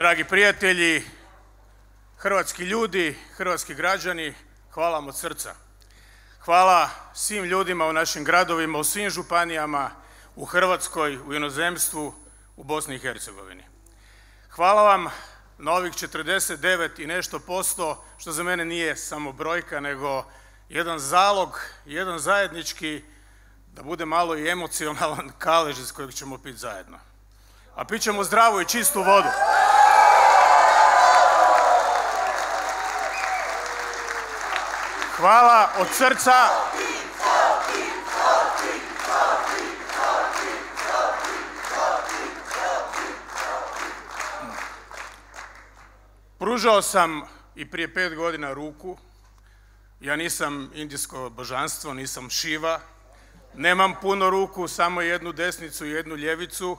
Dragi prijatelji, hrvatski ljudi, hrvatski građani, hvala vam od srca. Hvala svim ljudima u našim gradovima, u svim županijama, u Hrvatskoj, u inozemstvu, u Bosni i Hercegovini. Hvala vam na ovih 49 i nešto posto, što za mene nije samo brojka, nego jedan zalog, jedan zajednički, da bude malo i emocionalan kalež iz kojeg ćemo piti zajedno. A pit ćemo zdravu i čistu vodu. Hvala od srca. Pružao sam i prije 5 godina ruku. Ja nisam indijsko božanstvo, nisam Šiva. Nemam puno ruku, samo jednu desnicu i jednu ljevicu.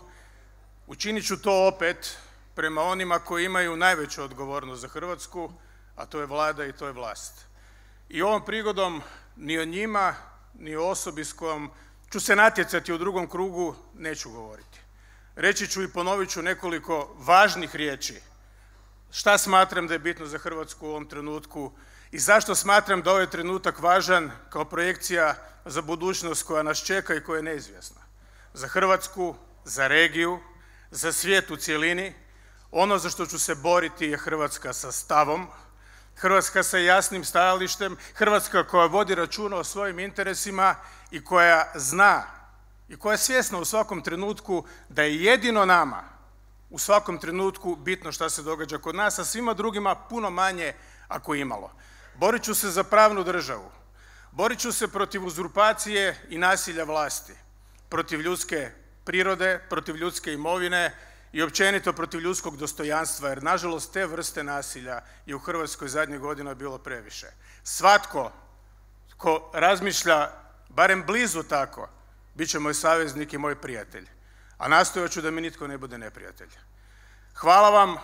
Učinit ću to opet prema onima koji imaju najveću odgovornost za Hrvatsku, a to je Vlada i to je vlast. I ovom prigodom ni o njima, ni o osobi s kojom ću se natjecati u drugom krugu neću govoriti. Reći ću i ponovit ću nekoliko važnih riječi. Šta smatram da je bitno za Hrvatsku u ovom trenutku i zašto smatram da ovaj trenutak važan kao projekcija za budućnost koja nas čeka i koja je neizvjesna. Za Hrvatsku, za regiju, za svijet u cjelini. Ono za što ću se boriti je Hrvatska sa stavom, Hrvatska sa jasnim stajalištem, Hrvatska koja vodi računa o svojim interesima i koja zna i koja je svjesna u svakom trenutku da je jedino nama u svakom trenutku bitno šta se događa kod nas, a svima drugima puno manje ako imalo. Borit ću se za pravnu državu, borit ću se protiv uzurpacije i nasilja vlasti, protiv ljudske prirode, protiv ljudske imovine i općenito protiv ljudskog dostojanstva, jer nažalost te vrste nasilja je u Hrvatskoj zadnjih godina bilo previše. Svatko tko razmišlja barem blizu tako, bit će moj saveznik i moj prijatelj, a nastojat ću da mi nitko ne bude neprijatelj. Hvala vam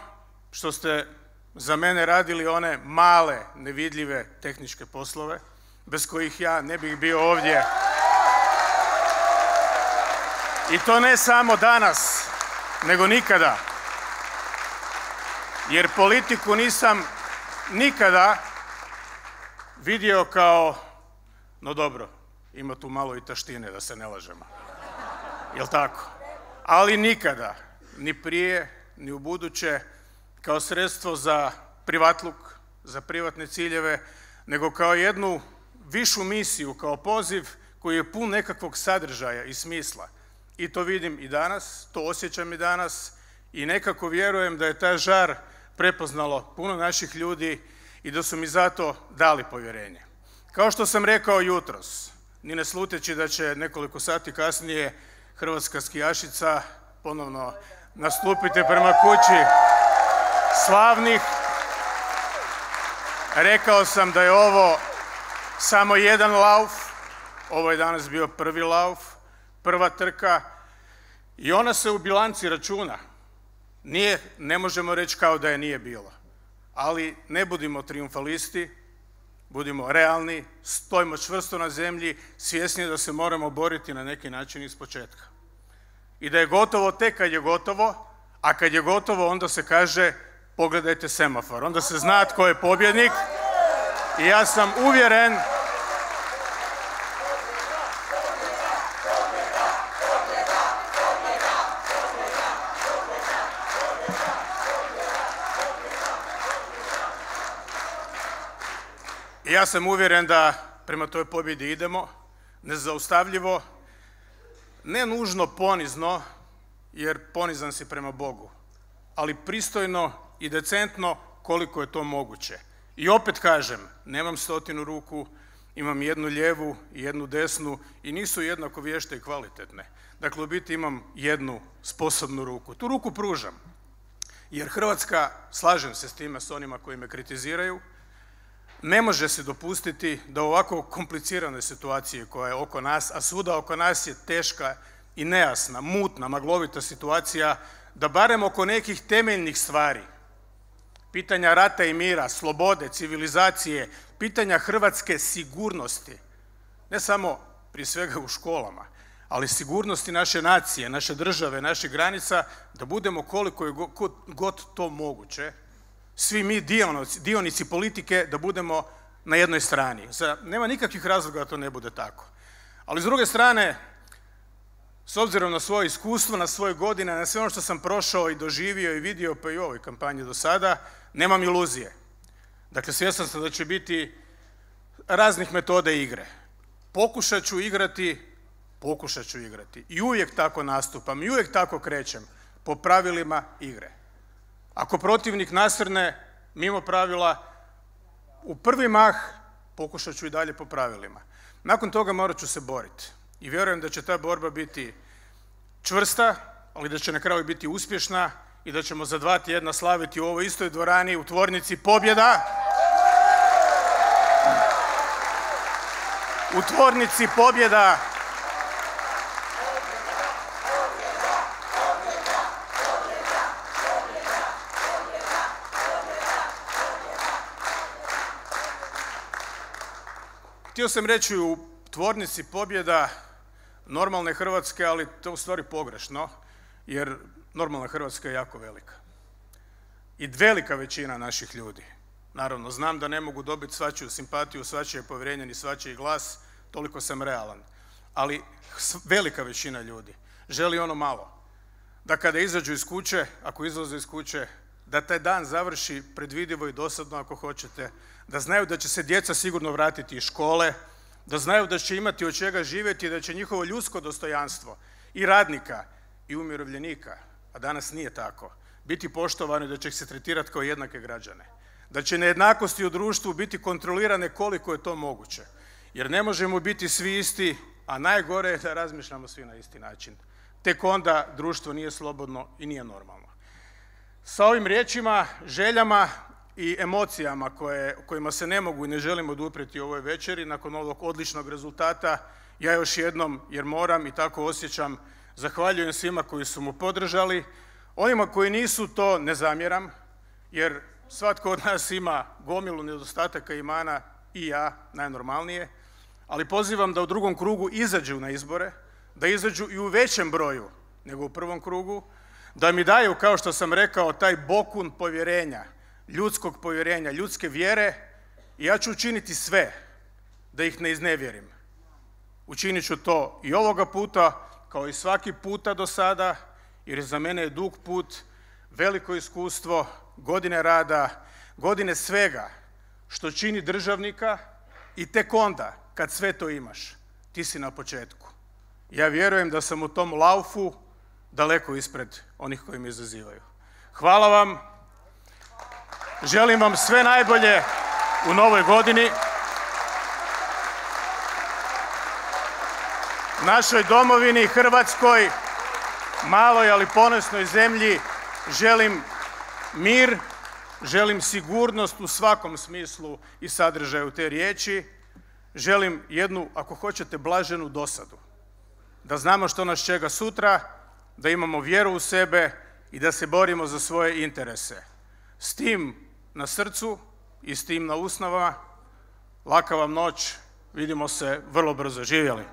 što ste za mene radili one male, nevidljive tehničke poslove, bez kojih ja ne bih bio ovdje. I to ne samo danas, nego nikada. Jer politiku nisam nikada vidio kao, no dobro, ima tu malo i taštine, da se ne lažemo. Jel' tako? Ali nikada, ni prije, ni u buduće, kao sredstvo za privatluk, za privatne ciljeve, nego kao jednu višu misiju, kao poziv koji je pun nekakvog sadržaja i smisla. I to vidim i danas, to osjećam i danas i nekako vjerujem da je taj žar prepoznalo puno naših ljudi i da su mi zato dali povjerenje. Kao što sam rekao jutros, ni ne sluteći da će nekoliko sati kasnije hrvatska skijašica ponovno nastupiti prema kući slavnih, rekao sam da je ovo samo jedan lauf, ovo je danas bio prvi lauf, prva trka i ona se u bilanci računa. Ne možemo reći kao da je nije bilo, ali ne budimo trijumfalisti, budimo realni, stojimo čvrsto na zemlji, svjesni da se moramo boriti na neki način ispočetka. I da je gotovo tek kad je gotovo, a kad je gotovo onda se kaže pogledajte semafor, onda se zna tko je pobjednik i ja sam uvjeren da prema toj pobjedi idemo, nezaustavljivo, ne nužno ponizno, jer ponizan si prema Bogu, ali pristojno i decentno koliko je to moguće. I opet kažem, nemam 100 ruku, imam jednu lijevu i jednu desnu i nisu jednako vješte i kvalitetne. Dakle, u biti imam jednu sposobnu ruku. Tu ruku pružam, jer Hrvatska, slažem se s time s onima koji me kritiziraju, ne može se dopustiti da u ovako kompliciranoj situaciji koja je oko nas, a svuda oko nas je teška i nejasna, mutna, maglovita situacija, da barem oko nekih temeljnih stvari, pitanja rata i mira, slobode, civilizacije, pitanja hrvatske sigurnosti, ne samo prije svega u školama, ali sigurnosti naše nacije, naše države, naših granica, da budemo koliko je god to moguće, svi mi dionici politike, da budemo na jednoj strani. Nema nikakvih razloga da to ne bude tako. Ali s druge strane, s obzirom na svoje iskustvo, na svoje godine, na sve ono što sam prošao i doživio i vidio, pa i u ovoj kampanji do sada, nemam iluzije. Dakle, svjestan sam da će biti raznih metoda igre. Pokušat ću igrati i uvijek tako nastupam i uvijek tako krećem, po pravilima igre. Ako protivnik nasrne mimo pravila, u prvi mah pokušat ću i dalje po pravilima. Nakon toga morat ću se boriti i vjerujem da će ta borba biti čvrsta, ali da će na kraju biti uspješna i da ćemo za 2 tjedna slaviti u ovoj istoj dvorani u tvornici Pobjeda. U tvornici Pobjeda. Htio sam reći u tvornici Pobjeda normalne Hrvatske, ali to je u stvari pogrešno, jer normalna Hrvatska je jako velika. I velika većina naših ljudi, naravno znam da ne mogu dobiti svačiju simpatiju, svačije povjerenje ni svačiji glas, toliko sam realan, ali velika većina ljudi želi ono malo, da kada izađu iz kuće, ako izlaze iz kuće, da taj dan završi predvidivo i dosadno ako hoćete, da znaju da će se djeca sigurno vratiti iz škole, da znaju da će imati od čega živjeti i da će njihovo ljudsko dostojanstvo i radnika i umirovljenika, a danas nije tako, biti poštovano i da će ih se tretirati kao jednake građane. Da će nejednakosti u društvu biti kontrolirane koliko je to moguće. Jer ne možemo biti svi isti, a najgore je da razmišljamo svi na isti način. Tek onda društvo nije slobodno i nije normalno. Sa ovim riječima, željama i emocijama kojima se ne mogu i ne želim oduprijeti u ovoj večeri, nakon ovog odličnog rezultata, ja još jednom, jer moram i tako osjećam, zahvaljujem svima koji su mu podržali. Onima koji nisu, to ne zamjeram, jer svatko od nas ima gomilu nedostataka i mana, i ja, najnormalnije, ali pozivam da u drugom krugu izađu na izbore, da izađu i u većem broju nego u prvom krugu, da mi daju, kao što sam rekao, taj bokun povjerenja, ljudskog povjerenja, ljudske vjere, i ja ću učiniti sve da ih ne iznevjerim. Učinit ću to i ovoga puta, kao i svaki puta do sada, jer za mene je dug put, veliko iskustvo, godine rada, godine svega što čini državnika, i tek onda, kad sve to imaš, ti si na početku. Ja vjerujem da sam u tom laufu daleko ispred onih koji me izazivaju. Hvala vam. Želim vam sve najbolje u novoj godini. Našoj domovini Hrvatskoj, maloj ali ponosnoj zemlji, želim mir, želim sigurnost u svakom smislu i sadržaju te riječi. Želim jednu, ako hoćete, blaženu dosadu. Da znamo što nas čeka sutra, da imamo vjeru u sebe i da se borimo za svoje interese. S tim na srcu i s tim na usnama, laka vam noć, vidimo se vrlo brzo. Živjeli!